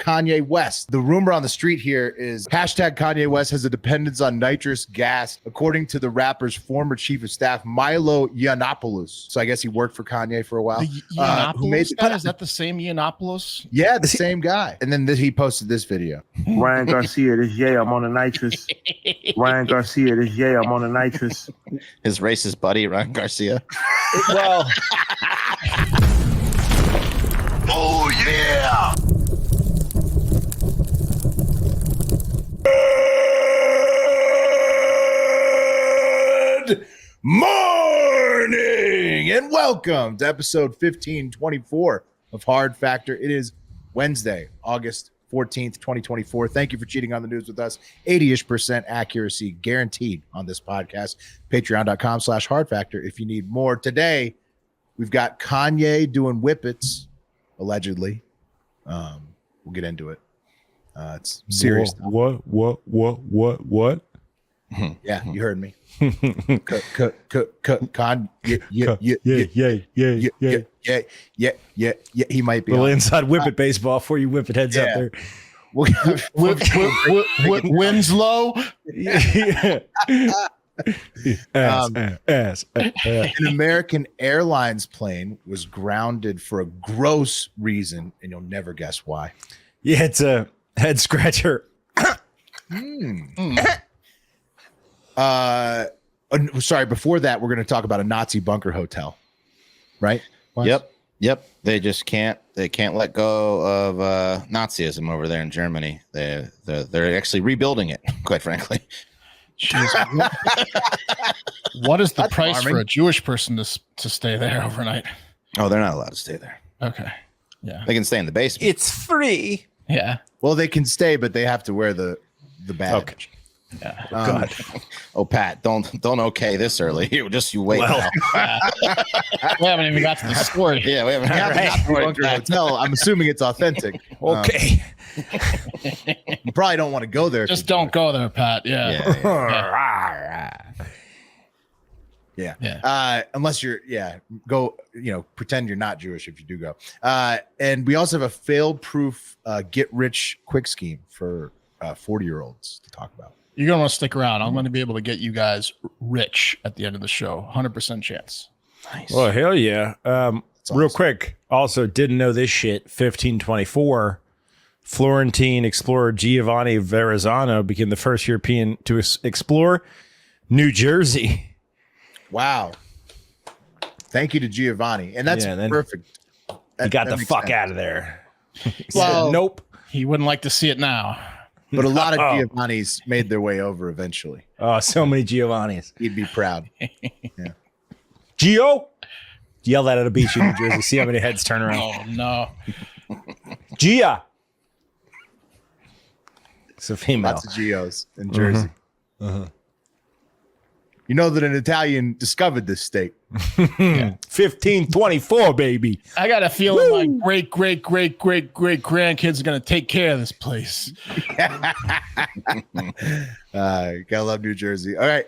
Kanye West. The rumor on the street here is hashtag Kanye West has a dependence on nitrous gas, according to the rapper's former chief of staff, Milo Yiannopoulos. So I guess he worked for Kanye for a while. The Yiannopoulos guy? Is that the same Yiannopoulos? Yeah, the same guy. And then he posted this video. Ryan Garcia, this I'm on the nitrous. Ryan Garcia, this I'm on the nitrous. His racist buddy, Ryan Garcia. Well, oh yeah! Good morning and welcome to episode 1524 of Hard Factor. It is Wednesday, August 14th, 2024. Thank you for cheating on the news with us. 80-ish% accuracy guaranteed on this podcast. Patreon.com/Hard Factor if you need more. Today, we've got Kanye doing Whippets, allegedly. We'll get into it. It's serious. What? Yeah, you heard me. Yeah. He might be little inside Whippet baseball for you Whippet heads out there. Winslow. An American Airlines plane was grounded for a gross reason, and you'll never guess why. Yeah, it's a head scratcher. Sorry, before that, we're going to talk about a Nazi bunker hotel, right? Yep. They just can't let go of Nazism over there in Germany. They're actually rebuilding it, quite frankly. Jeez, what is the price for a Jewish person to stay there overnight? Oh, they're not allowed to stay there. Okay. Yeah. They can stay in the basement. It's free. Yeah. Well, they can stay, but they have to wear the badge. Okay. Yeah. God. Oh, Pat, don't okay this early. You wait. Well, we haven't even got to the story. Yeah, we haven't got the bunker hotel. I'm assuming it's authentic. Okay. You probably don't want to go there. Just don't go there, Pat. Yeah. Unless you're, go, pretend you're not Jewish if you do go. And we also have a fail-proof get rich quick scheme for 40-year-olds to talk about. You're going to want to stick around. I'm going to be able to get you guys rich at the end of the show. 100% chance. Nice. Well, hell yeah. Real Real quick, also didn't know this shit. 1524, Florentine explorer Giovanni Verrazzano became the first European to explore New Jersey. Wow. Thank you to Giovanni. And that's perfect. He got the fuck out of there. Well, nope. He wouldn't like to see it now. But a lot of Giovannis made their way over eventually. Oh, so many Giovannis. He'd be proud. Yeah. Gio? Yell that at a beach in New Jersey. See how many heads turn around. Oh, no. Gia. It's a female. Lots of Gios in Jersey. You know that an Italian discovered this state. 1524, baby. I got a feeling my great grandkids are going to take care of this place. Gotta love New Jersey. All right.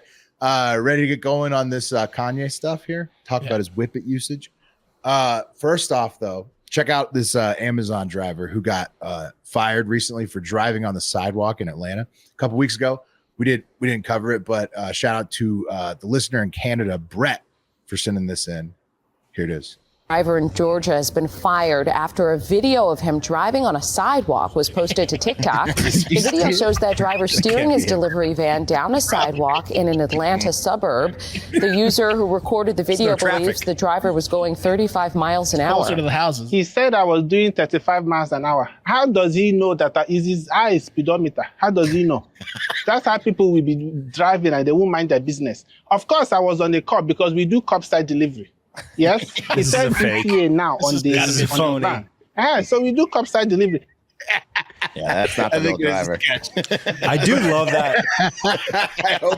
Ready to get going on this Kanye stuff here? Talk about his Whippet usage. First off, though, check out this Amazon driver who got fired recently for driving on the sidewalk in Atlanta a couple weeks ago. We didn't cover it, but shout out to the listener in Canada, Brett, for sending this in. Here it is. Driver in Georgia has been fired after a video of him driving on a sidewalk was posted to TikTok. The video shows that driver steering his delivery van down a sidewalk in an Atlanta suburb. The user who recorded the video believes the driver was going 35 miles an hour. Closer to the houses. he said I was doing 35 miles an hour. How does he know that is his eye speedometer? How does he know? That's how people will be driving and they won't mind their business. Of course, I was on the curb because we do curbside delivery. Yes, it says DTA now on the van. So we do curbside delivery. Yeah, that's not the real driver. I do love that.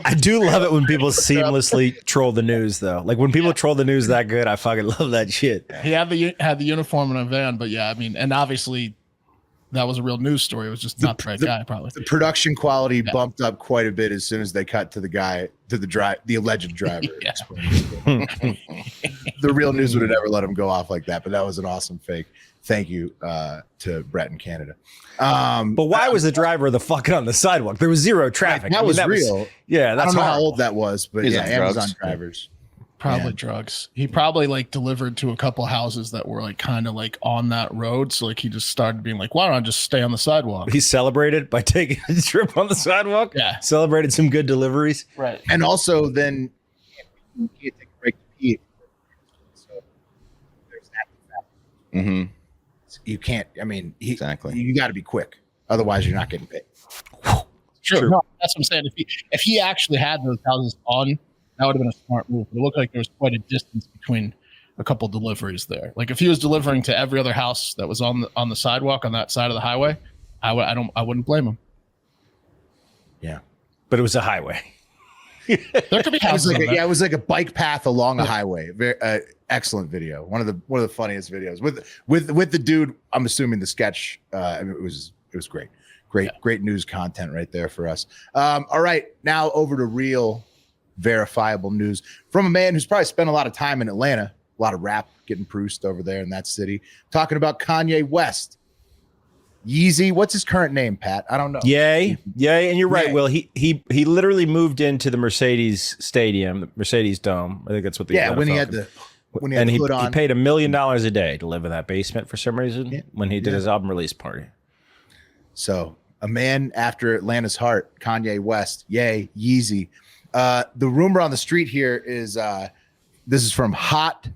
I do love it when people seamlessly troll the news, though. Like when people troll the news that good, I fucking love that shit. He had the uniform in a van, but yeah, I mean, and obviously that was a real news story. It was just not the right guy, probably. The production quality bumped up quite a bit as soon as they cut to the alleged driver. the real news would have never let him go off like that, but that was an awesome fake. Thank you to Brett in Canada. But why was the driver the fucking on the sidewalk? There was zero traffic. That was real. That's I don't know how horrible. old that was, but He's yeah, on Amazon drugs. drivers. Probably drugs. He probably like delivered to a couple houses that were like kind of like on that road. So like he just started being like, why don't I just stay on the sidewalk? He celebrated by taking a trip on the sidewalk. Yeah. Celebrated some good deliveries. Right. And also, then you can't take a break to pee. So there's that. Mm-hmm. You can't. I mean, Exactly. You got to be quick, otherwise you're not getting paid. True. No, that's what I'm saying. If he actually had those houses on, that would have been a smart move. It looked like there was quite a distance between a couple deliveries there. Like if he was delivering to every other house that was on the sidewalk on that side of the highway, I wouldn't blame him. Yeah, But it was a highway. There could be it was houses. like on that. it was like a bike path along a highway. Very excellent video. One of the funniest videos with the dude. I'm assuming the sketch. I mean, it was great. Great news content right there for us. All right, now over to real verifiable news from a man who's probably spent a lot of time in Atlanta, a lot of rap getting produced over there in that city, talking about Kanye West. Yeezy, what's his current name, Pat? I don't know. Yay. And you're right, Yay. Will. He literally moved into the Mercedes Stadium, the Mercedes Dome. I think that's what the Yeah, when he had NFL the he hood on. he paid $1 million a day to live in that basement for some reason Yeah. when he did Yeah. his album release party. So a man after Atlanta's heart, Kanye West. Yay, Yeezy. The rumor on the street here is this is from Hot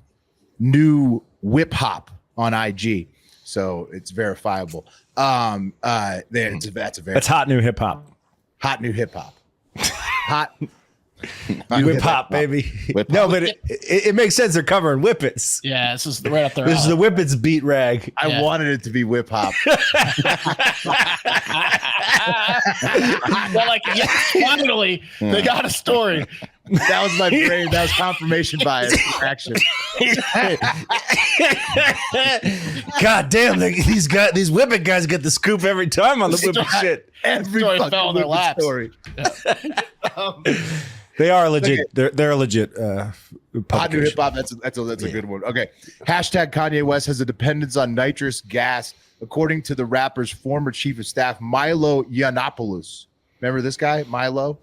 New Whip Hop on IG. So it's verifiable. That's hot new hip hop. Hot new hip hop. Hot Whip hop, baby. Whip No, hop. but it makes sense. They're covering Whippets. Yeah, this is right up there. This is the Whippets beat rag. I Yeah. wanted it to be whip hop. Well, like, yeah, finally, they got a story. That was my brain. That was confirmation bias for action. God damn, these Whippet guys get the scoop every time on the Whippet shit. Every Story fucking fell on their Whippet laps. story. They are legit. They're legit. Hot new publication. hip hop. That's a good one. Okay. Hashtag Kanye West has a dependence on nitrous gas, according to the rapper's former chief of staff, Milo Yiannopoulos. Remember this guy, Milo?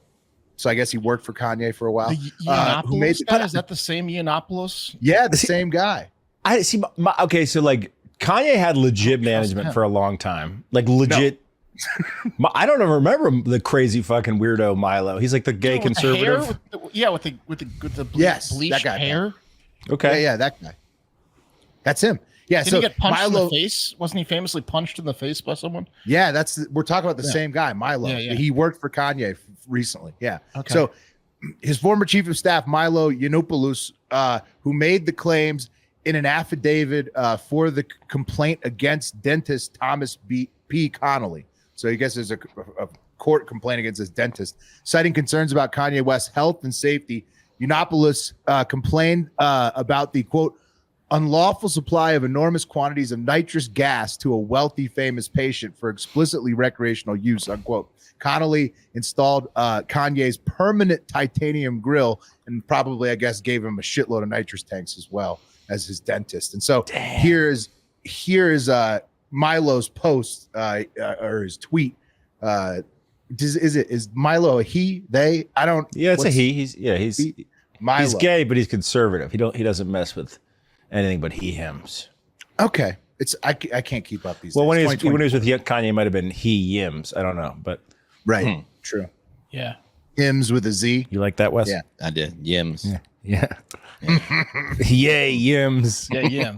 So I guess he worked for Kanye for a while. The Yiannopoulos who made the guy? Is that the same Yiannopoulos? Yeah, the same guy. I see. Okay, so like Kanye had legit management him. for a long time. Like legit. I don't ever remember the crazy fucking weirdo Milo. He's like the gay With the conservative. hair? With the Yes, bleached that guy. hair. Okay. Yeah, that guy. That's him. Yeah, Did so he get punched in Milo. the face? Wasn't he famously punched in the face by someone? Yeah, we're talking about the same guy, Milo. Yeah, yeah. He worked for Kanye recently. Yeah. Okay. So his former chief of staff, Milo Yiannopoulos, who made the claims in an affidavit for the complaint against dentist Thomas P. Connolly. So I guess there's a court complaint against this dentist, citing concerns about Kanye West's health and safety. Yiannopoulos complained about the, quote, unlawful supply of enormous quantities of nitrous gas to a wealthy, famous patient for explicitly recreational use, unquote. Connolly installed Kanye's permanent titanium grill and probably, I guess, gave him a shitload of nitrous tanks as well as his dentist. And so here's Milo's post or his tweet. Is Milo a he, they? I don't. Yeah, it's a what's- he. He's Milo. he's gay, but he's conservative. He doesn't mess with anything but hims. Okay. I can't keep up these Well, days. when he was 2020. with Kanye, it might have been he yims. I don't know, but Right. True. Yeah. Hymns with a Z. you like that, Wes? Yeah. I did. Yims. Yeah. Yay, yims. Yeah, yeah.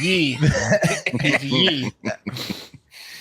Yee. Yee.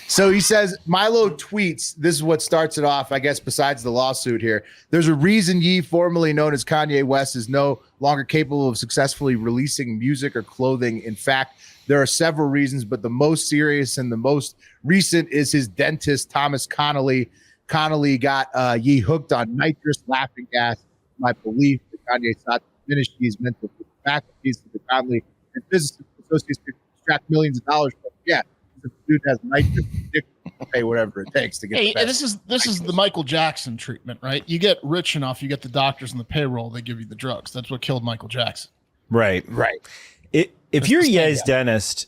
So he says, Milo tweets, this is what starts it off, I guess, besides the lawsuit here. There's a reason Ye, formerly known as Kanye West, is no longer capable of successfully releasing music or clothing. In fact, there are several reasons, but the most serious and the most recent is his dentist, Thomas Connolly. Connolly got Ye hooked on nitrous laughing gas. My belief that Kanye sought to diminish Ye's mental faculties to the Connolly and physicists associates to extract millions of dollars from. Yeah. The dude has nitrous addiction, pay whatever it takes to get Hey, the best. this is the Michael Jackson treatment, right? You get rich enough, you get the doctors and the payroll, they give you the drugs. That's what killed Michael Jackson. Right. If you're Ye's dentist,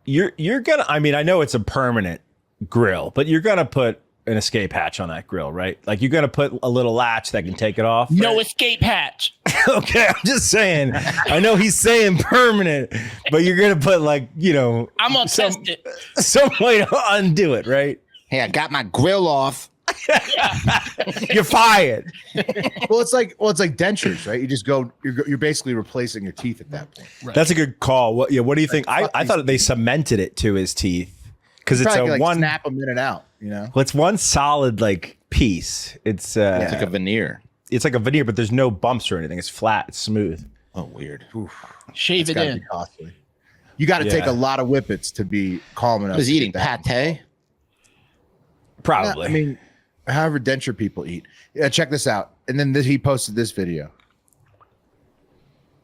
you're gonna. I mean, I know it's a permanent grill, but you're gonna put an escape hatch on that grill, right? Like you're gonna put a little latch that can take it off. No escape hatch. Okay, I'm just saying. I know he's saying permanent, but you're gonna put like I'm gonna test it. Some way to undo it, right? Hey, I got my grill off. You're fired. Well, it's like dentures, right? You just go. You're basically replacing your teeth at that point. Right. That's a good call. What do you think? I thought they cemented it to his teeth because it's Probably a like one. snap them in and out. Well, it's one solid like piece. It's It's like a veneer. It's like a veneer, but there's no bumps or anything. It's flat. It's smooth. Oh, weird. Shave It's it gotta in. be costly. You got to take a lot of whippets to be calm enough. Was to he eating get that. pate? Probably. I mean, however denture people eat. Yeah, check this out. And then he posted this video.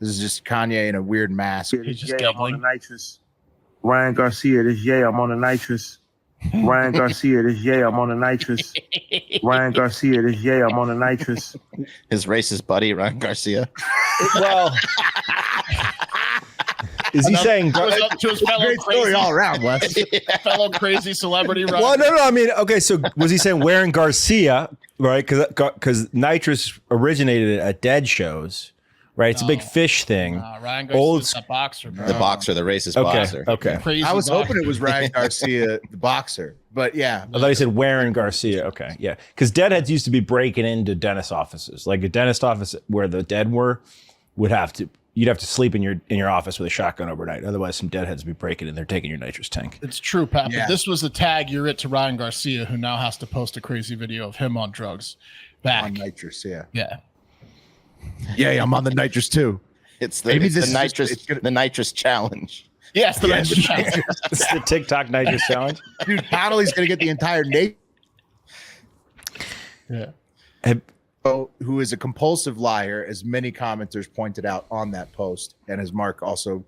This is just Kanye in a weird mask. He's just I'm on the giggling. nitrous. Ryan Garcia, this I'm on the nitrous. Ryan Garcia, this I'm on the nitrous. Ryan Garcia, this I'm on the nitrous. His racist buddy, Ryan Garcia. Well, is he saying? Goes up to his fellow Great story crazy, all around, Wes. fellow crazy celebrity. Well, no. I mean, okay. So was he saying wearing Garcia, right? Because Nitrous originated at dead shows, right? It's a big fish thing. Ryan Old Garcia's a boxer, bro. The boxer, the racist boxer. Okay. Crazy I was boxer. hoping it was Ryan Garcia, the boxer. But yeah. I thought he said wearing Garcia. Okay, yeah. Because deadheads used to be breaking into dentist offices, like a dentist office where the dead were, you'd have to sleep in your office with a shotgun overnight. Otherwise, some deadheads would be breaking in. They're taking your nitrous tank. It's true, Pat. Yeah. But this was the tag you're it to Ryan Garcia, who now has to post a crazy video of him on drugs. Back. On nitrous, yeah. Yeah. Yeah, I'm on the nitrous too. It's the, Maybe it's this the is just- nitrous it's gonna- the nitrous challenge. Yes, the nitrous challenge. It's the TikTok nitrous challenge. Dude, Connolly's going to get the entire nation. Yeah. Who is a compulsive liar, as many commenters pointed out on that post, and as Mark also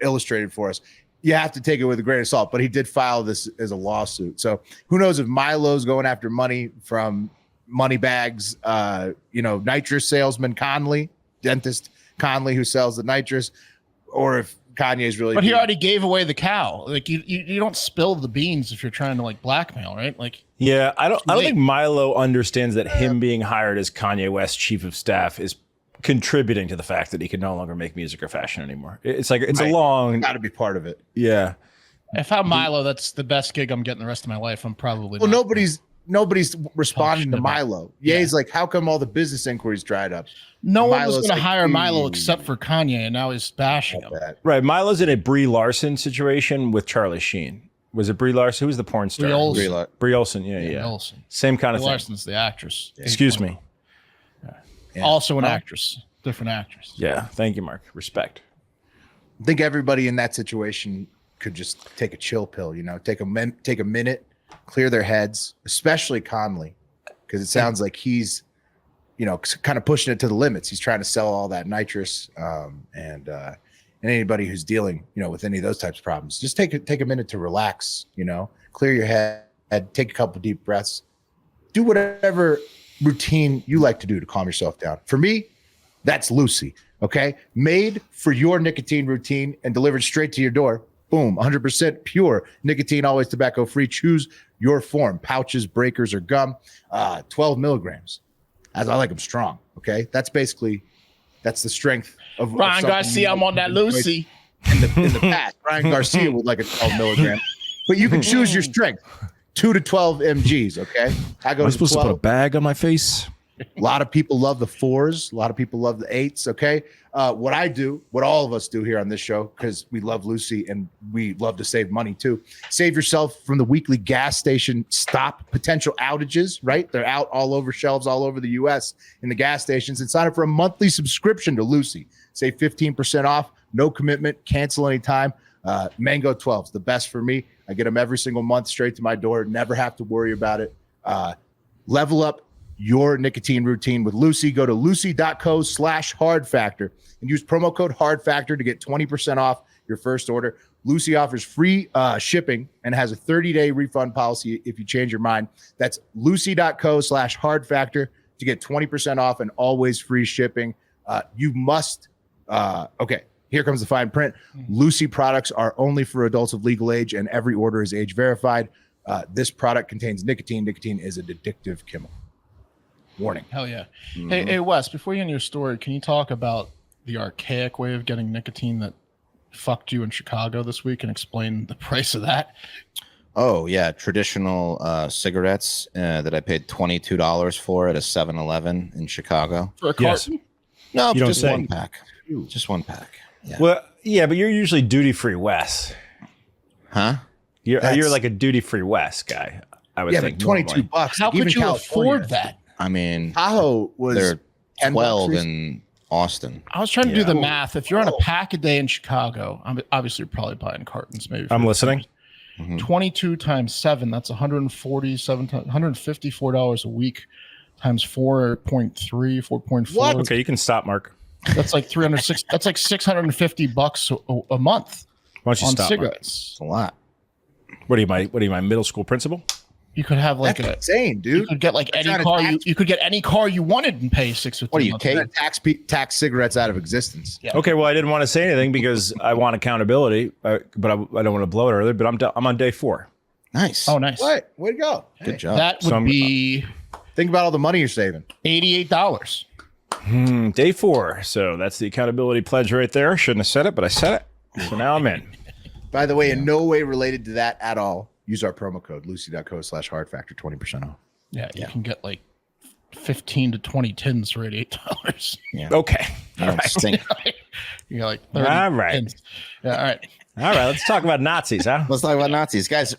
illustrated for us. You have to take it with a grain of salt, but he did file this as a lawsuit. So who knows if Milo's going after money from Moneybags, nitrous salesman Conley, dentist Conley, who sells the nitrous, or if Kanye's really. But he already gave away the cow. Like you don't spill the beans if you're trying to like blackmail, right? Like Yeah, I don't late. think Milo understands that him being hired as Kanye West's chief of staff is contributing to the fact that he can no longer make music or fashion anymore. It's like it's a long, got to be part of it. yeah. if I'm Milo, that's the best gig I'm getting the rest of my life. I'm probably Well, not. nobody's responding to Talk shit about- Milo. Ye's like, how come all the business inquiries dried up? No one was Milo's going to like, hire Milo "Ooh." except for Kanye, and now he's bashing him. That. Right. Milo's in a Brie Larson situation with Charlie Sheen. Was it Brie Larson? Who was the porn star? Brie Olsen. Brie Olsen. Yeah. Olsen. Same kind of Brie thing. Larson's the actress. Excuse me. Yeah. Also an actress. Different actress. Yeah. Thank you, Mark. Respect. I think everybody in that situation could just take a chill pill, take a minute, clear their heads, especially Conley, because it sounds like he's, kind of pushing it to the limits. He's trying to sell all that nitrous, and anybody who's dealing, with any of those types of problems, just take a minute to relax, clear your head, take a couple deep breaths, do whatever routine you like to do to calm yourself down. For me, that's Lucy. Okay, made for your nicotine routine and delivered straight to your door. Boom, 100% pure nicotine, always tobacco free. Choose your form: pouches, breakers, or gum. 12 milligrams. As I like them strong. Okay, that's the strength of Ryan something Garcia, I'm on that Lucy. in the past. Ryan Garcia would like a 12 milligram, but you can choose your strength: 2 to 12 mgs. Okay, I go Am I to supposed to 12. put a bag on my face? A lot of people love the 4s. A lot of people love the 8s. Okay. What all of us do here on this show, because we love Lucy and we love to save money too. Save yourself from the weekly gas station stop potential outages, right? They're out all over shelves, all over the US in the gas stations, and sign up for a monthly subscription to Lucy. Save 15% off, no commitment, cancel anytime. Mango 12s, the best for me. I get them every single month straight to my door. Never have to worry about it. Level up your nicotine routine with Lucy. Go to lucy.co/hardfactor and use promo code hardfactor to get 20% off your first order. Lucy offers free shipping and has a 30-day refund policy if you change your mind. That's lucy.co/hardfactor to get 20% off and always free shipping. You must. Okay. Here comes the fine print. Lucy products are only for adults of legal age, and every order is age verified. This product contains nicotine. Nicotine is an addictive chemical. Warning. Hell yeah. Hey, Wes, before you end your story, can you talk about the archaic way of getting nicotine that fucked you in Chicago this week and explain the price of that? Oh, yeah. Traditional cigarettes that I paid $22 for at a 7-Eleven in Chicago. For a carton? No, You don't just say. one pack. Just one pack. Yeah. Well, yeah, but you're usually duty free West. Huh? You're like a duty free West guy. I would think. but 22 normally. bucks. How even could you California, afford that? I mean, Tahoe was they're 10 12 bucks in Austin. I was trying to do the Yeah. math. If you're on a pack a day in Chicago, obviously you're probably buying cartons. Maybe I'm listening. 22 times 7, that's $154 a week times 4.3, 4.4. What? Okay, you can stop, Mark. That's like 306. That's like $650 a month Why don't you on stop, Mark? cigarettes. It's a lot. What are you, my middle school principal? You could have like That's insane, you dude. could get like That's any not a car tax- you could get any car you wanted and pay $650. What are you, a month. Kate? Tax cigarettes out of existence. Yeah. Okay, well, I didn't want to say anything because I want accountability, but I don't want to blow it early. But I'm on day 4. Nice. Oh, nice. What? Way to go. Good job. That would So I'm- be Think about all the money you're saving. $88. Day 4. So that's the accountability pledge right there. Shouldn't have said it, but I said it. So now I'm in. By the way, in no way related to that at all. Use our promo code lucy.co/hardfactor 20% off. Yeah, you can get like 15 to 20 tins for $88. Okay. You don't stink. You got like 30 All right. tins. Yeah, all right. All right. Let's talk about Nazis, huh? Let's talk about Nazis, guys.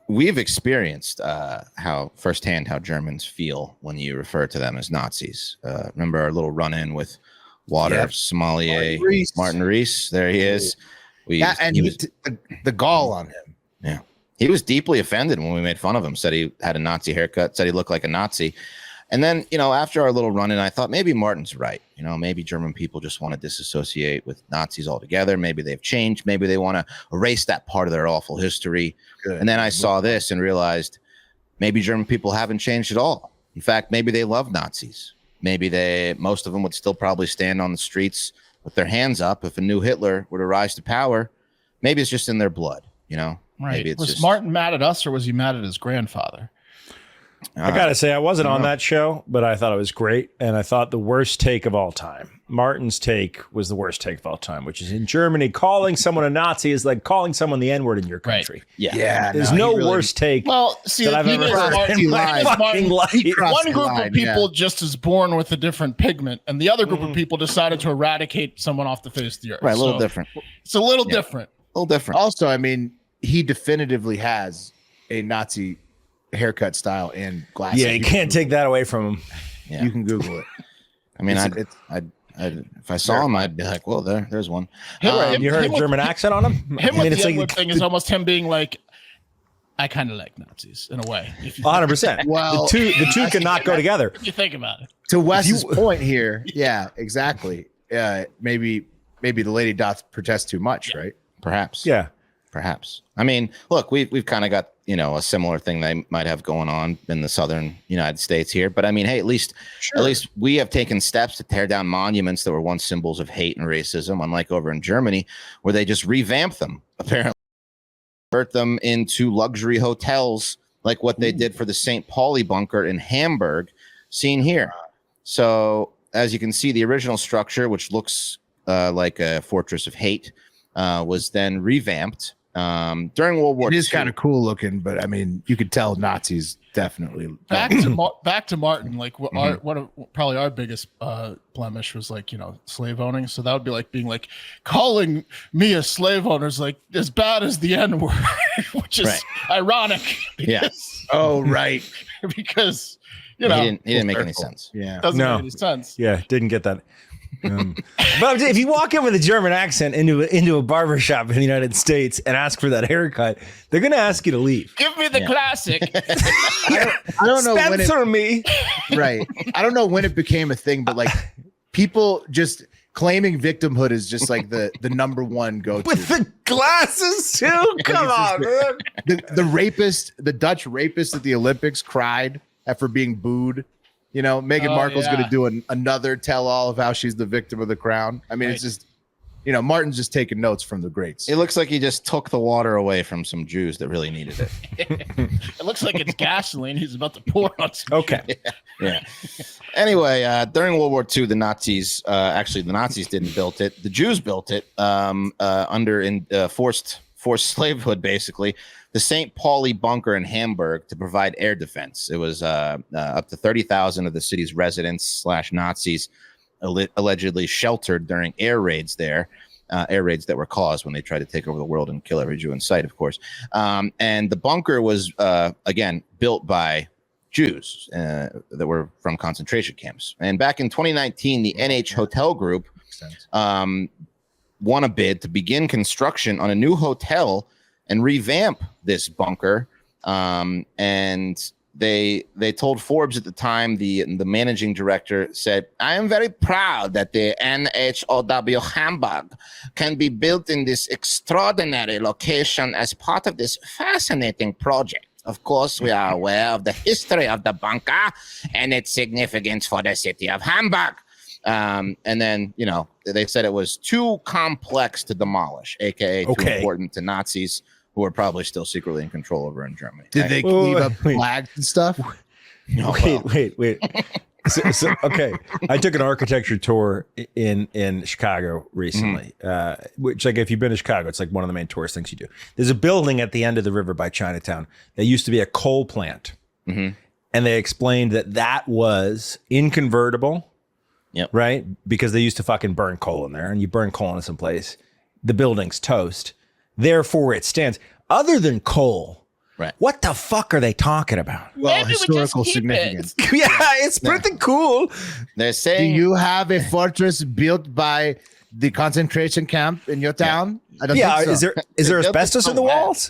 We've experienced how firsthand how Germans feel when you refer to them as Nazis. Remember our little run-in with water sommelier Martin Rees? There he is. The gall on him. Yeah, he was deeply offended when we made fun of him. Said he had a Nazi haircut. Said he looked like a Nazi. And then, after our little run-in, I thought maybe Martin's right. Maybe German people just want to disassociate with Nazis altogether. Maybe they've changed. Maybe they want to erase that part of their awful history. Good. And then I saw this and realized maybe German people haven't changed at all. In fact, maybe they love Nazis. Maybe most of them would still probably stand on the streets with their hands up if a new Hitler were to rise to power. Maybe it's just in their blood, Right. Maybe it's was just, Martin mad at us or was he mad at his grandfather? I got to say, I wasn't on that show, but I thought it was great. And I thought the worst take of all time, Martin's take was the worst take of all time, which is in Germany, calling someone a Nazi is like calling someone the N-word in your country. Yeah. There's no worse take Well, see, that I've ever heard in my fucking life. One group of people just is born with a different pigment, and the other group of people decided to eradicate someone off the face of the earth. Right, a little different. It's a little different. A little different. Also, I mean, he definitively has a Nazi haircut style and glasses. Yeah, you can't take that away from him. Yeah. You can Google it. I mean, if I saw him, I'd be like, well, there's one. You heard a German accent on him? Him with the N-word thing is almost him being like, I kind of like Nazis in a way. 100%. Well, the two cannot go together. If you think about it. To Wes's point here, yeah, exactly. Maybe the lady doth protest too much, right? Perhaps. Yeah. Perhaps. I mean, look, we've kind of got, a similar thing they might have going on in the southern United States here. But I mean, hey, at least we have taken steps to tear down monuments that were once symbols of hate and racism, unlike over in Germany, where they just revamped them, apparently, convert them into luxury hotels, like what they did for the St. Pauli bunker in Hamburg, seen here. So as you can see, the original structure, which looks like a fortress of hate, was then revamped during World War II. It is kind of cool looking, but I mean, you could tell Nazis definitely. Back to Martin, like probably our biggest blemish was like slave owning. So that would be like being like calling me a slave owner is like as bad as the N-word, which is ironic. Because, Oh right, because he didn't make any sense. yeah. Doesn't make any sense. Yeah, didn't get that. But if you walk in with a German accent into a barber shop in the United States and ask for that haircut, they're going to ask you to leave. Give me the classic. I don't know when Spencer me. Right. I don't know when it became a thing, but like people just claiming victimhood is just like the number one go-to. With the glasses too? Come on, man. The Dutch rapist at the Olympics cried after being booed. Meghan Markle's going to do another tell-all of how she's the victim of the crown. I mean, it's just Martin's just taking notes from the greats. It looks like he just took the water away from some Jews that really needed it. It looks like it's gasoline he's about to pour on some shit. Yeah. Anyway, during World War II, the Nazis didn't build it. The Jews built it under forced slavehood, basically. The St. Pauli bunker in Hamburg to provide air defense. It was up to 30,000 of the city's residents / Nazis allegedly sheltered during air raids there. Air raids that were caused when they tried to take over the world and kill every Jew in sight, of course. And the bunker was, again, built by Jews that were from concentration camps. And back in 2019, the NH Hotel Group won a bid to begin construction on a new hotel and revamp this bunker. And they told Forbes at the time, the managing director said, "I am very proud that the NHOW Hamburg can be built in this extraordinary location as part of this fascinating project. Of course, we are aware of the history of the bunker and its significance for the city of Hamburg." And then, they said it was too complex to demolish, aka too important to Nazis, who are probably still secretly in control over in Germany. Did they leave up flags and stuff? No, wait. So, okay. I took an architecture tour in Chicago recently, which, like, if you've been to Chicago, it's like one of the main tourist things you do. There's a building at the end of the river by Chinatown that used to be a coal plant. Mm-hmm. And they explained that was inconvertible. Yep. Right? Because they used to fucking burn coal in there, and you burn coal in some place, the building's toast. Therefore, it stands. Other than coal, right? What the fuck are they talking about? Well, Maybe historical significance. Yeah, it's pretty cool. They're saying, do you have a fortress built by the concentration camp in your town? I don't think so. Is there asbestos in the walls?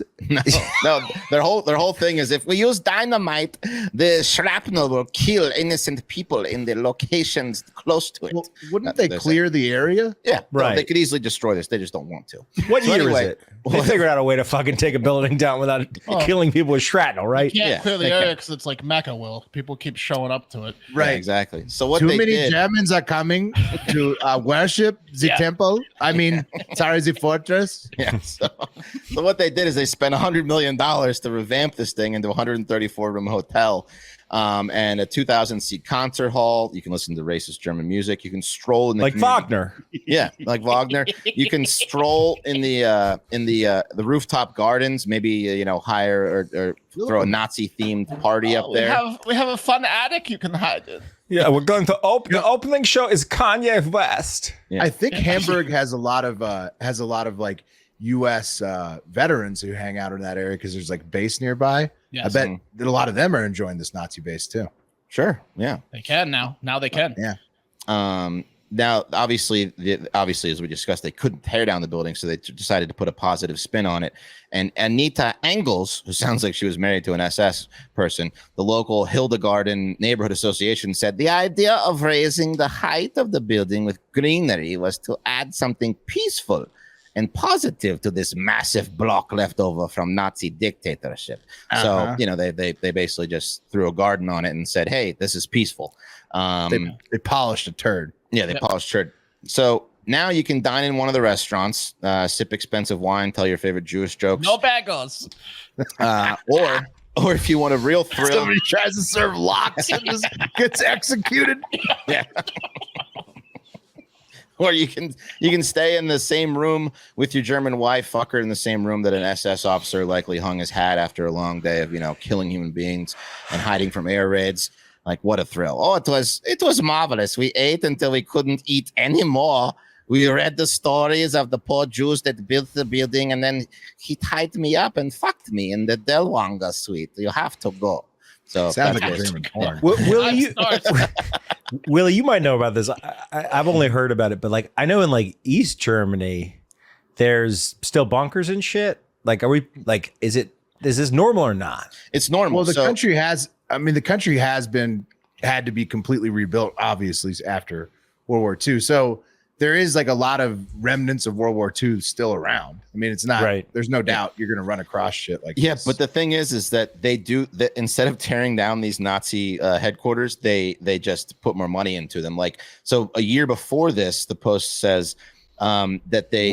No. Their whole thing is, if we use dynamite, the shrapnel will kill innocent people in the locations close to it. Well, wouldn't they clear the area? Yeah, right. No, they could easily destroy this. They just don't want to. What year is it? They figured out a way to fucking take a building down without killing people with shrapnel, right? You can't clear the area because it's like Mecca. People keep showing up to it. Right, yeah, exactly. So what too they many did, Germans are coming to worship the temple. I mean, sorry, the fortress. Yeah. So what they did is they spent $100 million to revamp this thing into a 134-room hotel, and a 2,000-seat concert hall. You can listen to racist German music. You can stroll in the community. Wagner. Yeah, like Wagner. You can stroll in the rooftop gardens. Maybe hire or throw a Nazi-themed party up there. We have a fun attic you can hide in. Yeah, we're going to the opening show is Kanye West. Yeah. I think Hamburg has a lot of like U.S. Veterans who hang out in that area because there's like base nearby. Yes. I bet that a lot of them are enjoying this Nazi base too. Sure. Yeah. They can now. Now they can. Yeah. Now, obviously, as we discussed, they couldn't tear down the building, so they decided to put a positive spin on it. And Anita Engels, who sounds like she was married to an SS person, the local Hildegarden Neighborhood Association said the idea of raising the height of the building with greenery was to add something peaceful and positive to this massive block left over from Nazi dictatorship. So, they basically just threw a garden on it and said, hey, this is peaceful. They polished a turd. Yeah, they polished turd. So now you can dine in one of the restaurants, sip expensive wine, tell your favorite Jewish jokes. No bagels. Or if you want a real thrill. Somebody tries to serve lox and just gets executed. Yeah. Or you can stay in the same room with your German wife, fuck her in the same room that an SS officer likely hung his hat after a long day of killing human beings and hiding from air raids. Like, what a thrill. Oh, it was marvelous. We ate until we couldn't eat anymore. We read the stories of the poor Jews that built the building, and then he tied me up and fucked me in the Delwanger suite. You have to go. So sounds like a German porn. Willie, you might know about this. I've only heard about it, but like I know in like East Germany, there's still bunkers and shit. Like, are we like? Is this normal or not? It's normal. Well, the country has had to be completely rebuilt, obviously, after World War II. So there is like a lot of remnants of World War II still around. I mean, it's not right. There's no doubt you're going to run across shit like this. But the thing is that they do that instead of tearing down these Nazi headquarters, they just put more money into them. Like, so a year before this, the Post says that they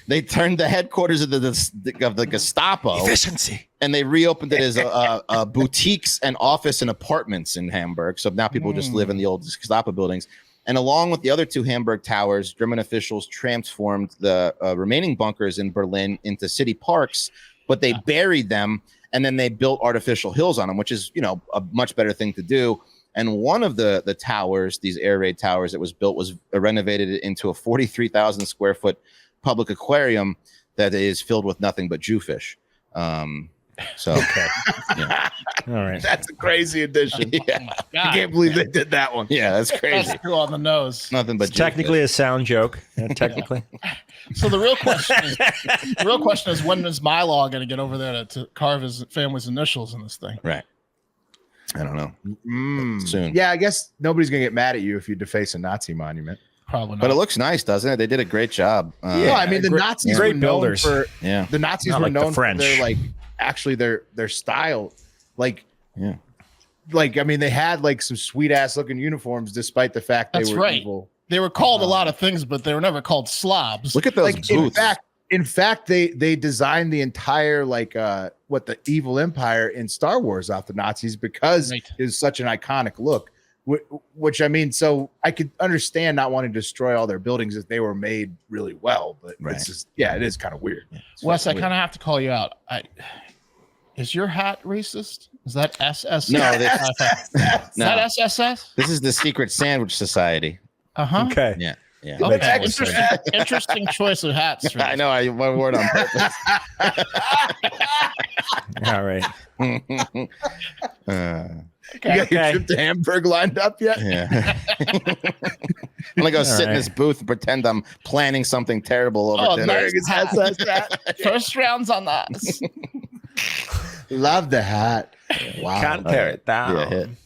they turned the headquarters of the Gestapo efficiency, and they reopened it as a boutiques and office and apartments in Hamburg. So now people just live in the old Gestapo buildings. And along with the other two Hamburg towers, German officials transformed the remaining bunkers in Berlin into city parks, but they buried them and then they built artificial hills on them, which is, a much better thing to do. And one of the towers, these air raid towers that was built, was renovated into a 43,000 square foot public aquarium that is filled with nothing but Jewfish. So, okay. Yeah. All right. That's a crazy addition. Yeah. I can't believe they did that one. Yeah, that's crazy. That's too on the nose. Nothing but it's technically a sound joke. Technically. So the real question is when is my law going to get over there to carve his family's initials in this thing? Right. I don't know. Soon. Yeah, I guess nobody's gonna get mad at you if you deface a Nazi monument. Probably not. But it looks nice, doesn't it? They did a great job. Yeah, I mean the Nazis great were builders. known for Yeah. the Nazis Not were like the known for French. their style. Like Yeah. I mean they had like some sweet ass looking uniforms despite the fact That's they were right. evil. They were called a lot of things, but they were never called slobs. Look at those boots. In fact, they designed the entire the evil empire in Star Wars off the Nazis because it's such an iconic look. Which I mean, so I could understand not wanting to destroy all their buildings if they were made really well, but it's just it is kind of weird. Wes, I kind of have to call you out. Is your hat racist? Is that SS? No, is that SSS? This is the Secret Sandwich Society. Okay. Yeah. Yeah. Okay. Interesting choice of hats. I know. I wore it on purpose. All right. You got your trip to Hamburg lined up yet? Yeah. I'm gonna go sit in this booth and pretend I'm planning something terrible over dinner. Nice. First rounds on that. Love the hat. Wow. Can't tear it down.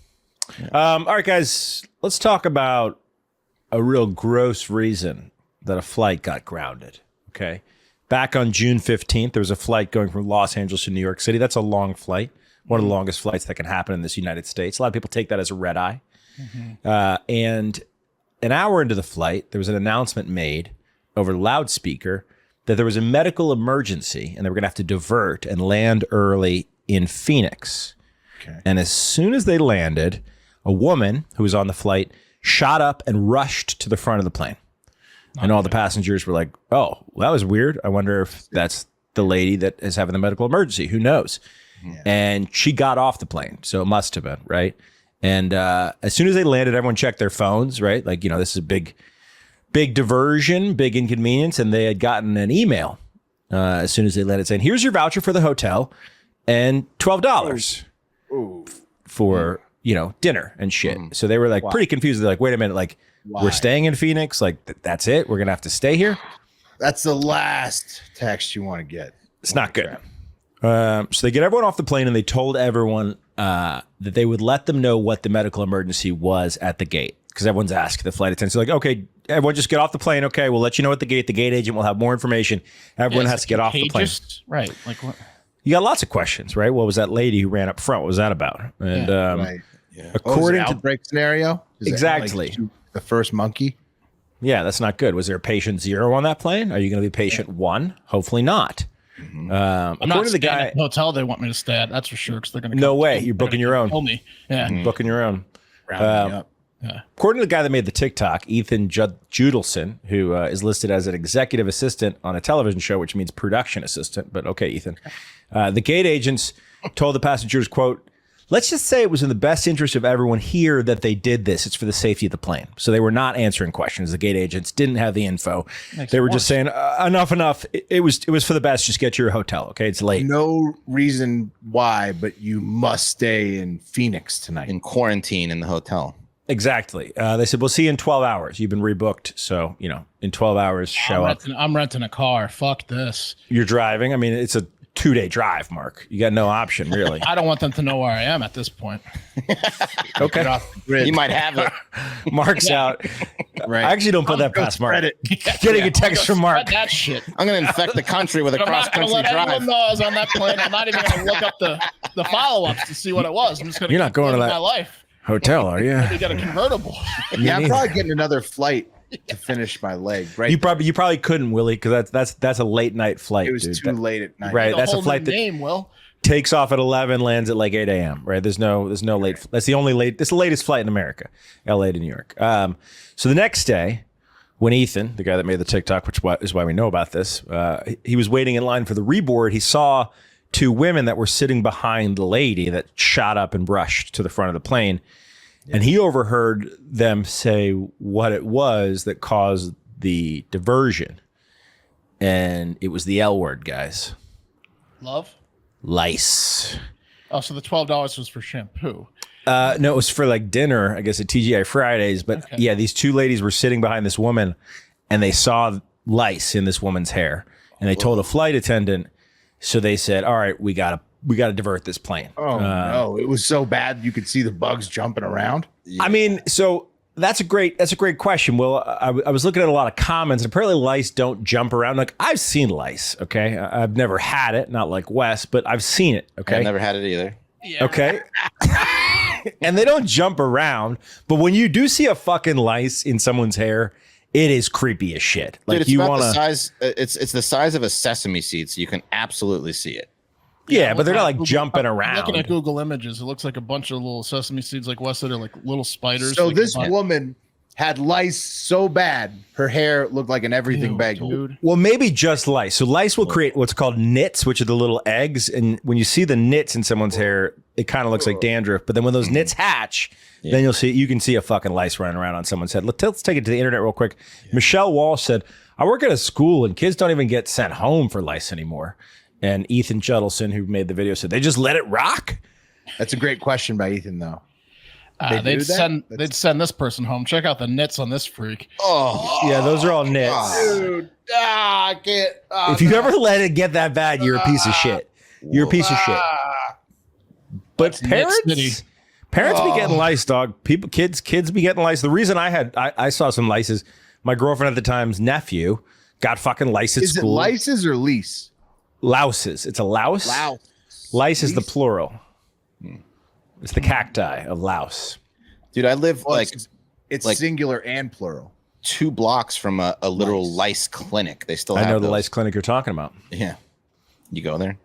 Yeah. All right, guys. Let's talk about a real gross reason that a flight got grounded. Okay. Back on June 15th, there was a flight going from Los Angeles to New York City. That's a long flight. One of the longest flights that can happen in this United States. A lot of people take that as a red eye. And an hour into the flight, there was an announcement made over loudspeaker that there was a medical emergency and they were going to have to divert and land early in Phoenix. Okay. And as soon as they landed, a woman who was on the flight shot up and rushed to the front of the plane. And all the passengers were like, oh, well, that was weird. I wonder if that's the lady that is having the medical emergency. Who knows? Yeah. And she got off the plane. So it must have been, right? And as soon as they landed, everyone checked their phones, right? Like, this is a big diversion, big inconvenience. And they had gotten an email as soon as they landed saying, here's your voucher for the hotel and $12 for, dinner and shit. So they were like pretty confused. They're like, wait a minute, like, we're staying in Phoenix. Like, that's it. We're going to have to stay here. That's the last text you want to get. It's not good. So they get everyone off the plane and they told everyone that they would let them know what the medical emergency was at the gate. Because everyone's asking the flight attendants, like, okay, everyone just get off the plane. Okay, we'll let you know at the gate. The gate agent will have more information. Everyone has to get off the plane. Right. Like what? You got lots of questions, right? What was that lady who ran up front? What was that about? And according to outbreak scenario, exactly the first monkey. Yeah, that's not good. Was there a patient 0 on that plane? Are you going to be patient 1? Hopefully not. I'm not to the guy at the hotel they want me to stay at. That's for sure. Because they're going to. No way. You're booking your own. Kill me. Yeah. Booking your own. Up. Yeah. According to the guy that made the TikTok, Ethan Judelson, who is listed as an executive assistant on a television show, which means production assistant. But okay, Ethan. The gate agents told the passengers, quote, let's just say it was in the best interest of everyone here that they did this. It's for the safety of the plane. So they were not answering questions. The gate agents didn't have the info. They were just saying, enough. It was for the best. Just get to your hotel. Okay, it's late. No reason why, but you must stay in Phoenix tonight. In quarantine in the hotel. Exactly. They said, we'll see you in 12 hours. You've been rebooked. So, in 12 hours, show up. I'm renting a car. Fuck this. You're driving. I mean, it's a 2-day drive, Mark. You got no option, really. I don't want them to know where I am at this point. Okay. Get off the grid. You might have it. Mark's out. Right. I actually don't put that past Mark. Getting a text from Mark. That shit. I'm going to infect the country with a cross-country drive. Everyone knows on that plane. I'm not even going to look up the follow-ups to see what it was. I'm just going to. You're not going to that my life. Hotel, are you? You got a convertible. Yeah, I'm probably getting another flight to finish my leg. Right. You probably couldn't, Willie, because that's a late night flight. It was dude. too late at night. Right. That's a flight that name, Will. takes off at 11, lands at like 8 a.m. Right. There's no late. That's the only late. It's the latest flight in America, L.A. to New York. So the next day, when Ethan, the guy that made the TikTok, which is why we know about this, he was waiting in line for the reboard. He saw two women that were sitting behind the lady that shot up and brushed to the front of the plane. And he overheard them say what it was that caused the diversion. And it was the L word, guys. Love? Lice. Oh, so the $12 was for shampoo. No, it was for like dinner, I guess, at TGI Fridays. But Okay. yeah, these two ladies were sitting behind this woman and they saw lice in this woman's hair. And they told a flight attendant. So they said, all right, we gotta divert this plane. Oh no, it was so bad you could see the bugs jumping around. I mean, so that's a great question. Well, I was looking at a lot of comments, and apparently lice don't jump around. Like, I've seen lice, okay? I've never had it, not like Wes, but I've seen it, okay? I've never had it either. Yeah. Okay. And they don't jump around, but when you do see a fucking lice in someone's hair, it is creepy as shit. Like, Dude, it's you about want the to, size. It's the size of a sesame seed, so you can absolutely see it. yeah, but they're not like Google- jumping I'm around. looking at Google Images. It looks like a bunch of little sesame seeds, like Wes said, are like little spiders. So like this a bunch- woman had lice so bad her hair looked like an everything Ew, bagel. dude. Well, maybe just lice. So lice will create what's called nits, which are the little eggs. And when you see the nits in someone's hair, it kind of looks like dandruff. But then when those nits hatch, then you can see a fucking lice running around on someone's head. Let's take it to the internet real quick. Michelle Walsh said, I work at a school and kids don't even get sent home for lice anymore. And Ethan Judelson, who made the video, said, they just let it rock? That's a great question by Ethan, though. They do They'd that? send this person home. Check out the nits on this freak. Oh, Yeah, those are all nits. Dude, I can't. If you ever let it get that bad, you're a piece of shit. You're a piece of shit. But Nit City. parents be getting lice, dog. Kids be getting lice. The reason I saw some lices, my girlfriend at the time's nephew got fucking lice at is school. it lices or lease? Louses. It's a louse. Louse. Lice is the plural. It's the cacti of louse. dude, I live Well, like it's like- singular and plural. 2 blocks from a literal lice clinic. They still I have know the those. lice clinic you're talking about. Yeah, you go there.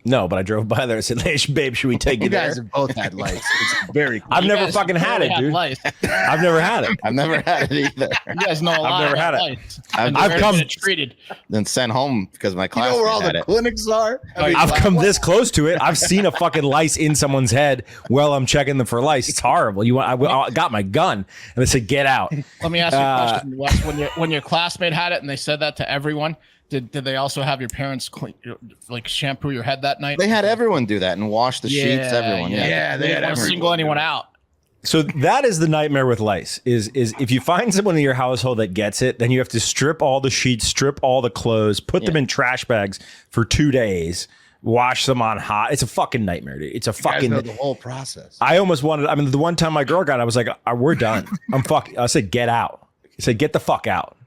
No, but I drove by there and said, hey, babe, should we take you You there? guys have both had lice. It's very cool. I've You never guys fucking had really it, dude. lice. I've never had it. I've never had it either. You guys know a lot never about had it. lice. I've And I've they're come- treated. Then sent home because my You classmate know where all had the it. clinics are? I mean, I've come this close to it. I've seen a fucking lice in someone's head while I'm checking them for lice. It's horrible. I got my gun and they said, get out. Let me ask you a question, Wes. When your classmate had it and they said that to everyone, did they also have your parents clean, like shampoo your head that night? They had everyone do that and wash the sheets. Everyone, Yeah, they had They didn't everyone single anyone out. So that is the nightmare with lice is if you find someone in your household that gets it, then you have to strip all the sheets, strip all the clothes, put them in trash bags for 2 days, wash them on hot. It's a fucking nightmare, dude. It's a you guys fucking know the whole process. I almost wanted, I mean, the one time my girl got it, I was like, we're done. I said, get out. I said, get the fuck out.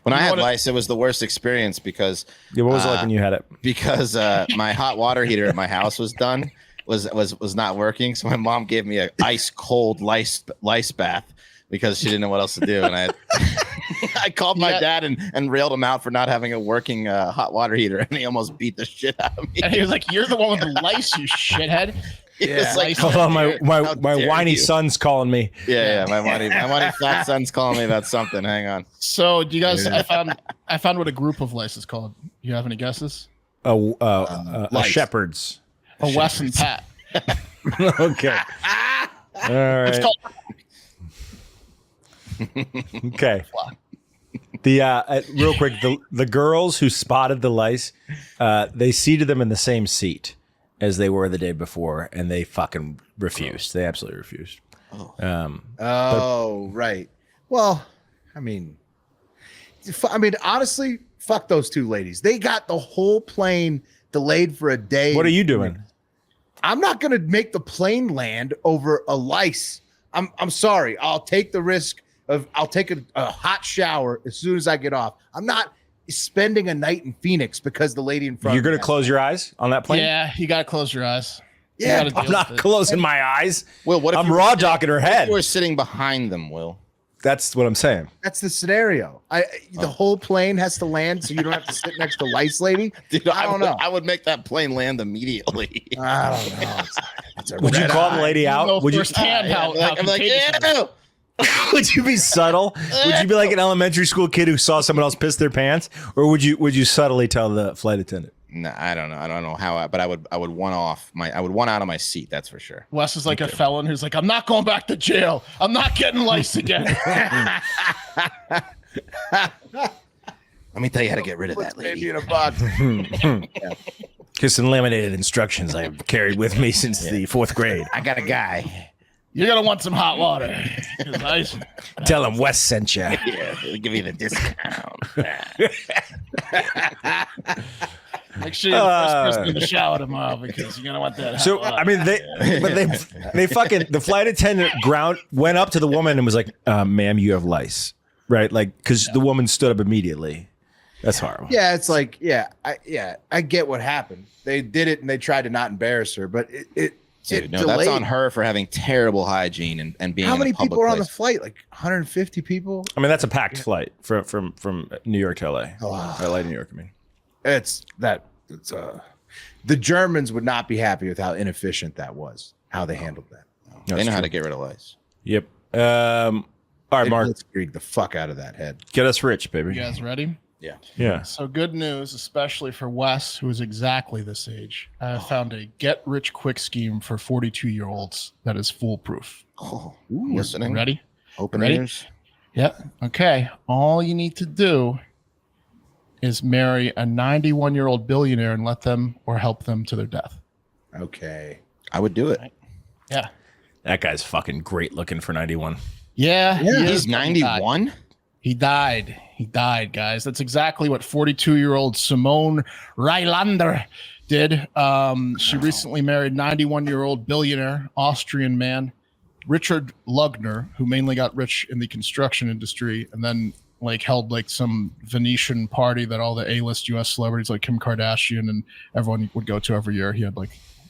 When I had lice, it was the worst experience because Yeah, what was it like when you had it? because my hot water heater at my house was done was not working. So my mom gave me a ice cold lice bath because she didn't know what else to do. And I called my dad and railed him out for not having a working hot water heater, and he almost beat the shit out of me. And he was like, "You're the one with the lice, you shithead." It's like, Hold on, my How dare whiny you. son's calling me. yeah, my whiny fat son's calling me about something. Hang on. So, do you guys? I found what a group of lice is called. You have any guesses? A Lice. shepherd's. A Wes and Pat. Okay. All right. It's called. Okay. The real quick, the girls who spotted the lice, they seated them in the same seat as they were the day before, and they fucking refused. They absolutely refused. Right. Well, I mean, honestly, fuck those two ladies. They got the whole plane delayed for a day. What are you doing? I'm not going to make the plane land over a lice. I'm sorry. I'll take the risk of I'll take a hot shower as soon as I get off. I'm not spending a night in Phoenix because the lady in front. You're of me going to close your eyes on that plane? Yeah, you gotta close your eyes. You Yeah, gotta deal I'm not with it. closing my eyes. Will, what if I'm you- raw docking her What if head. you were sitting behind them, Will? That's what I'm saying. That's the scenario. The whole plane has to land so you don't have to sit next to lice lady. Dude, I don't know. I would make that plane land immediately. I don't know. It's a Would you red call eye. the lady out? Would you? Firsthand how I'm like, contagious it is. yeah. Would you be subtle? Would you be like an elementary school kid who saw someone else piss their pants, or would you subtly tell the flight attendant? No, I don't know. I don't know how, but I would one out of my seat. That's for sure. Wes is like a felon who's like, I'm not going back to jail. I'm not getting lice again. Let me tell you how to get rid of that lady. In a box. Kiss and laminated instructions I've carried with me since the 4th grade. I got a guy. You're going to want some hot water. 'Cause ice. Tell him Wes sent you. Yeah, we'll give you the discount. Make sure you're the first person in the shower tomorrow because you're going to want that hot So water. I mean, they fucking the flight attendant went up to the woman and was like, "Ma'am, you have lice," right? Like, because the woman stood up immediately. That's horrible. Yeah, it's like, I get what happened. They did it and they tried to not embarrass her, but it Dude, no, delayed. that's on her for having terrible hygiene and being. How in many a public people are on the place. flight? Like 150 people? I mean, that's a packed flight from New York to LA. LA to New York, I mean. It's the Germans would not be happy with how inefficient that was, how they handled that. They know how to get rid of lice. Yep. All right, Mark, Blitzkrieg the fuck out of that head. get us rich, baby. You guys ready? Yeah. So good news, especially for Wes, who is exactly this age. I found a get-rich-quick scheme for 42-year-olds that is foolproof. Oh, listening. Ready? Open Ready? ears. Yep. Okay. All you need to do is marry a 91-year-old billionaire and let them or help them to their death. Okay. I would do it. Yeah. That guy's fucking great looking for 91. Yeah. he is. He's 91. He died. He died, guys. That's exactly what 42-year-old Simone Rylander did. She recently married 91-year-old billionaire Austrian man Richard Lugner, who mainly got rich in the construction industry and then held some Venetian party that all the A-list US celebrities like Kim Kardashian and everyone would go to every year. He had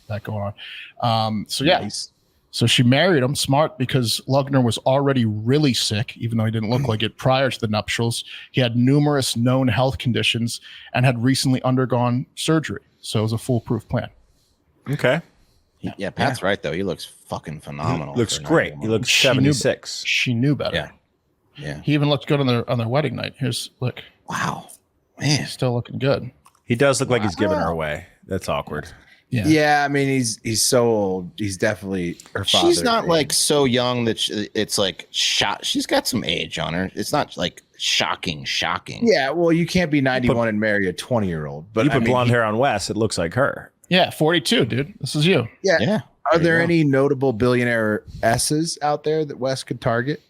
that going on. Nice. So she married him, smart, because Lugner was already really sick, even though he didn't look like it prior to the nuptials. He had numerous known health conditions and had recently undergone surgery. So it was a foolproof plan. Okay. Yeah, Pat's right though. He looks fucking phenomenal. Looks for great. 91. He looks 76. She knew better. Yeah. He even looked good on their wedding night. Look. Wow. Man. He's still looking good. He does look like he's giving her away. That's awkward. Yeah, I mean he's so old. He's definitely her father. She's not so young that it's shot. She's got some age on her. It's not shocking. Yeah, well, you can't be 91 and marry a 20-year-old. But you put blonde hair on Wes, it looks like her. Yeah, 42, dude. This is you. Yeah. Are there any notable billionaire S's out there that Wes could target?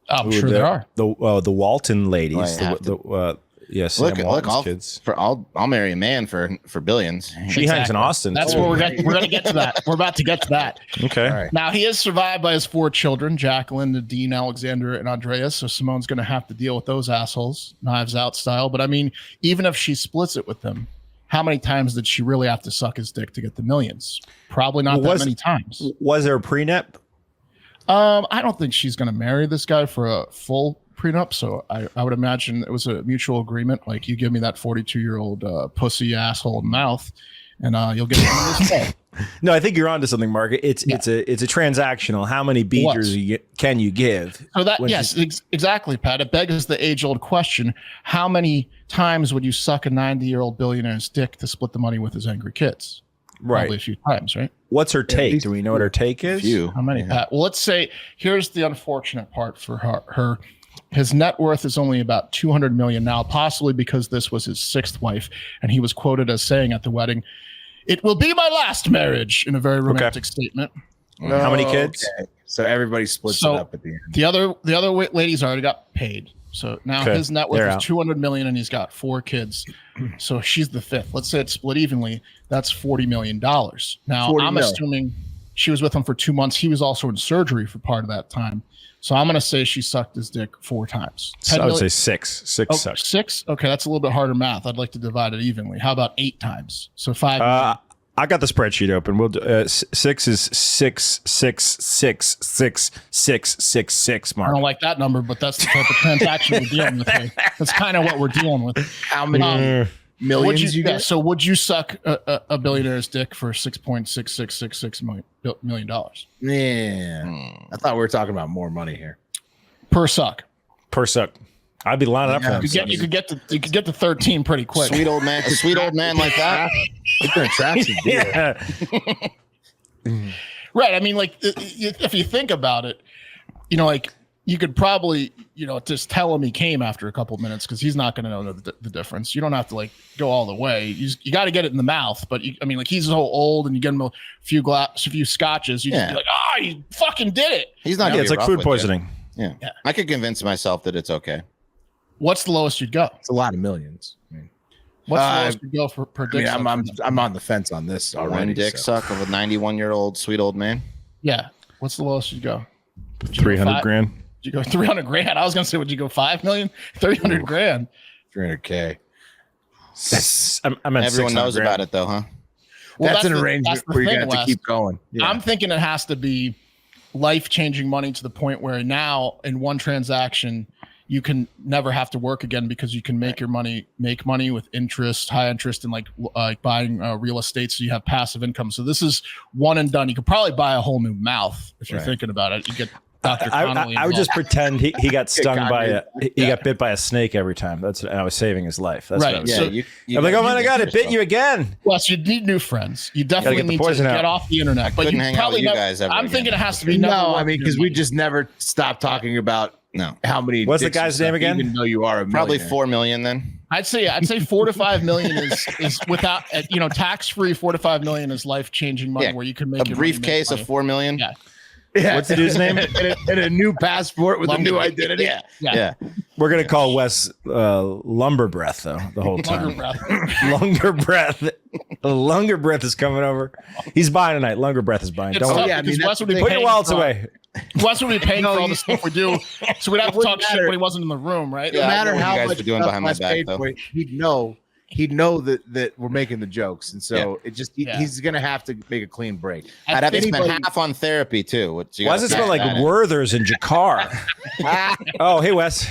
I'm sure there are. The Walton ladies. Yes, look, kids. I'll marry a man for billions. She hangs in Austin. That's where we're going to get to that. We're about to get to that. Okay. All right. Now, he is survived by his 4 children, Jacqueline, Nadine, Alexander, and Andreas. So Simone's going to have to deal with those assholes, Knives Out style. But I mean, even if she splits it with them, how many times did she really have to suck his dick to get the millions? Probably not that many times. Was there a prenup? I don't think she's going to marry this guy for a full prenup. So I would imagine it was a mutual agreement. Like, you give me that 42-year-old pussy asshole mouth, and you'll get this pay. No, I think you're onto something, Mark. It's a transactional. How many beaters can you give? So that exactly, Pat. It begs the age-old question: how many times would you suck a 90-year-old billionaire's dick to split the money with his angry kids? Right, probably a few times, right? What's her take? Do we know what her take is? How many, Pat? Well, let's say here's the unfortunate part for her. His net worth is only about $200 million now, possibly because this was his 6th wife, and he was quoted as saying at the wedding, "It will be my last marriage," in a very romantic statement. How many kids? Okay. So everybody splits it up at the end. The other ladies already got paid. So now his net worth is $200 million, and he's got 4 kids. So she's the 5th. Let's say it's split evenly. That's $40 million. Now I'm assuming she was with him for 2 months. He was also in surgery for part of that time. So I'm going to say she sucked his dick 4 times. So I would say 6. 6 sucks. 6? Okay, that's a little bit harder math. I'd like to divide it evenly. How about 8 times? So 5. I got the spreadsheet open. We'll do, 6 is 6666666. I Mark. don't like that number, but that's the type of transaction we're dealing with here. That's kind of what we're dealing with. How many millions you get? So would you suck a billionaire's dick for $6.6666 million Yeah. I thought we were talking about more money here. per suck? Per suck. I'd be lining up for them. You could get to 13 pretty quick. Sweet old man like that. It's an attraction. Yeah. Right. I mean, like, if you think about it, you know, like, you could probably, you know, just tell him he came after a couple of minutes because he's not going to know the difference. You don't have to like go all the way. You got to get it in the mouth. But I mean, like, he's so old, and you get him a few scotches. You just be like, oh, you fucking did it. He's not. Yeah, it's like food poisoning. Yeah, I could convince myself that it's okay. What's the lowest you'd go? It's a lot of millions. I mean, What's the lowest you'd go for per dick? I'm on the fence on this already. One dick suck of a 91-year-old sweet old man. Yeah. What's the lowest you'd go? 300 grand. Did you go 300 grand? I was gonna say, would you go 5 million? 300 grand. 300K. I meant Everyone knows grand. about it though, huh? Well, that's an arrangement where you're gonna have to Wes. keep going. Yeah. I'm thinking it has to be life-changing money to the point where now in one transaction you can never have to work again because you can make money with interest, high interest, and like buying real estate, so you have passive income. So this is one and done. You could probably buy a whole new mouth if you're thinking about it. You get Dr. Connolly I would just pretend he got stung Kanye. got bit by a snake every time. And I was saving his life. That's Right. what I was Yeah, saying. I'm like, oh my God, it bit you again. Plus, you need new friends. You definitely get the need to poison out. get off the internet. But couldn't you hang out probably with you never, guys ever I'm again. thinking it has to be No, I mean, because because we just never stop talking about how many. What's the dicks you guy's name suck, again? Even though you are a Probably millionaire. 4 million then. I'd say 4 to 5 million is without tax free. 4 to 5 million is life changing money where you can make a your money, briefcase make of money. 4 million. Yeah. Yeah. What's the dude's name? and a new passport with a new identity. Yeah. We're gonna call Wes Lumber Breath though the whole time. Longer breath. Longer breath is coming over. He's buying tonight. Longer breath is buying. It's Don't tough worry. I mean, because Wes would be Put your paying wallets for- away. Wes would be paying for all the stuff we do, so we'd have to talk shit when he wasn't in the room, right? No Yeah, I matter know what how you guys much were doing stuff behind my Wes back, paid though. for it, he'd know that we're making the jokes, and so it just he's gonna have to make a clean break. I'd have to spend Anybody- half on therapy too. Which you Why does it gotta smell like factor that in. Werther's in Jakar? Oh, hey Wes.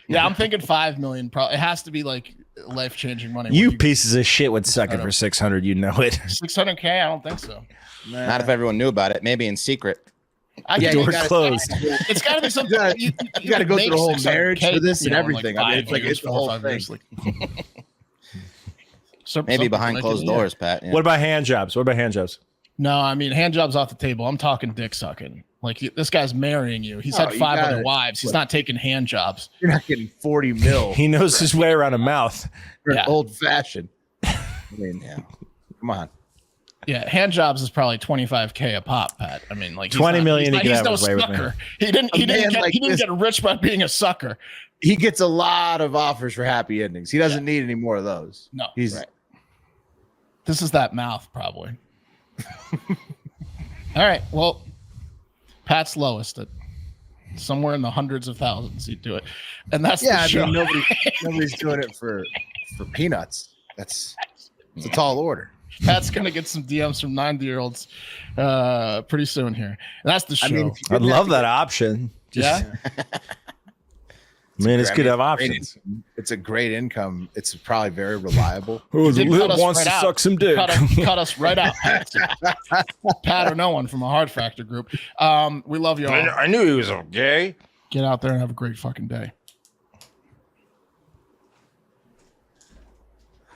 Yeah, I'm thinking 5 million. Probably it has to be like life changing money. You pieces of shit would suck it for 600. You know it. 600K? I don't think so. Not if everyone knew about it. Maybe in secret. Door closed. It's got to be something. You gotta go through the whole marriage for this and you know, everything. Like I mean, it's like it's the whole 5 thing. years, like- Maybe behind closed doors, Pat. Yeah. What about hand jobs? No, I mean hand jobs off the table. I'm talking dick sucking. Like this guy's marrying you. He's had you 5 gotta- other wives. He's not taking hand jobs. You're not getting 40 mil. He knows his way around a mouth. Yeah. Old fashioned. I mean, come on. Yeah, hand jobs is probably 25K a pop, Pat. I mean, like 20 million. He could he's have no his way with me. sucker. He didn't get rich by being a sucker. He gets a lot of offers for happy endings. He doesn't need any more of those. No, he's right. This is that mouth, probably. All right. Well, Pat's lowest at somewhere in the hundreds of thousands. He'd do it, and that's the I show. mean, nobody's doing it for peanuts. It's a tall order. Pat's gonna get some DMs from 90-year-olds pretty soon here. And that's the show. I mean, I'd love that option. Yeah. Man, it's good to have options. It's a great income. It's probably very reliable. Who Did cut us wants right to out. suck some dick? Cut us right out. Pat or no one from a Hard Factor group. We love you all. I knew he was okay. Get out there and have a great fucking day.